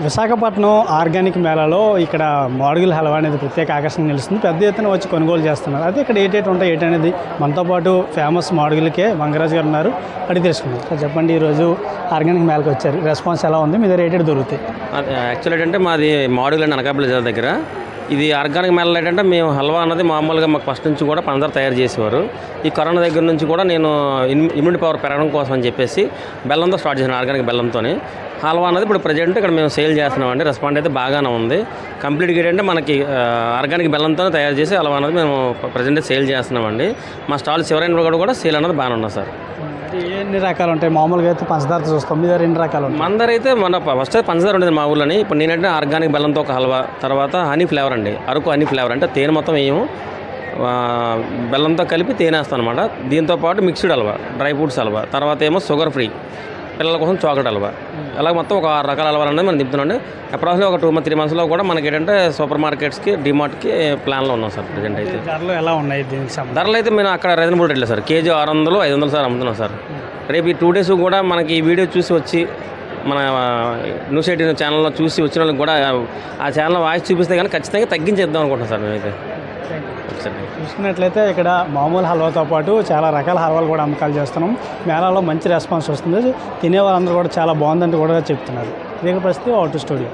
Visakhapatnam organic మేళాలో ఇక్కడ మాడుగుల హల్వా అనేది ప్రత్యేక ఆకర్షణ నిలుస్తుంది. పెద్ద ఎత్తున వచ్చి కొనుగోలు చేస్తున్నారు. అయితే ఇక్కడ ఏటేటి ఉంటాయి ఏంటనేది మనతో పాటు ఫేమస్ మాడుగులకే వంగరాజు గారు ఉన్నారు, అడిగి తెలుసుకున్నాం. సార్ చెప్పండి, ఈరోజు ఆర్గానిక్ మేళకి వచ్చారు, రెస్పాన్స్ ఎలా ఉంది? మీ దగ్గర ఏటేటి దొరుకుతాయి? యాక్చువల్ ఏంటంటే మాది మాడుగుల అండి, అనకాపల్లి జిల్లా దగ్గర. ఇది ఆర్గానిక్ మేళ ఏంటంటే మేము హల్వా అన్నది మామూలుగా మాకు ఫస్ట్ నుంచి కూడా పందరు తయారు చేసేవారు. ఈ కరోనా దగ్గర నుంచి కూడా నేను ఇమ్యూనిటీ పవర్ పెరగడం కోసం అని చెప్పేసి బెల్లంతో స్టార్ట్ చేశాను, ఆర్గానిక్ బెల్లంతోనే. హల్వా అన్నది ఇప్పుడు ప్రజెంట్ ఇక్కడ మేము సేల్ చేస్తున్నామండి. రెస్పాండ్ అయితే బాగానే ఉంది. కంప్లీట్గా ఏంటంటే మనకి ఆర్గానిక్ బెల్లంతో తయారు చేసి హల్వా అన్నది మేము ప్రజెంట్ సేల్ చేస్తున్నామండి. మా స్టాల్ చివరైన కూడా సేల్ అన్నది బాగానే ఉంది సార్. ఎన్ని రకాలు ఉంటాయి? మామూలుగా అయితే పంచదార చూస్తాం, మీ దగ్గర ఎన్ని రకాలు ఉంటాయి? మన దగ్గర అయితే మన ఫస్ట్ పంచదార ఉండేది మా ఊళ్ళని. ఇప్పుడు నేనంటే ఆర్గానిక్ బెల్లంతో ఒక హల్వా, తర్వాత హనీ ఫ్లేవర్ అండి, అరకు హనీ ఫ్లేవర్ అంటే తేనె మొత్తం వేయము, బెల్లంతో కలిపి తేనె వేస్తాం అనమాట. దీంతోపాటు mixed halwa, dry fruits halwa, తర్వాత ఏమో షుగర్ ఫ్రీ, పిల్లల కోసం చాక్లెట్ హల్వా, అలాగే మొత్తం ఒక 6 రకాల హల్వాలు అనేది మనం తిప్పుతున్నాండి. అప్రాక్సిమేట్లీ ఒక 2-3 మంత్స్లో కూడా మనకి ఏంటంటే సూపర్ మార్కెట్స్కి, డిమార్ట్కి ప్లాన్లో ఉన్నాం సార్ ప్రజెంట్ అయితే. ధరలు ఎలా ఉన్నాయి దీనికి? ధరలు అయితే మేము అక్కడ రీజనబుల్ రేట్లో సార్, కేజీ 600-500 సార్ అమ్ముతున్నాం సార్. రేపు ఈ 2 డేస్ కూడా మనకి ఈ వీడియో చూసి వచ్చి మన న్యూస్ 18 ఛానల్లో చూసి వచ్చిన వాళ్ళకి కూడా ఆ ఛానల్ వాయిస్ చూపిస్తే కానీ ఖచ్చితంగా తగ్గించేద్దాం అనుకుంటున్నాం సార్ మేమైతే. చూసుకున్నట్లయితే ఇక్కడ మామూలు హల్వాతో పాటు చాలా రకాల హల్వాలు కూడా అమ్మకాలు చేస్తున్నాం. మేళాలో మంచి రెస్పాన్స్ వస్తుంది, తినే వాళ్ళందరూ కూడా చాలా బాగుందని కూడా చెప్తున్నారు. ఇదే పరిస్థితి అవుట్ స్టూడియో.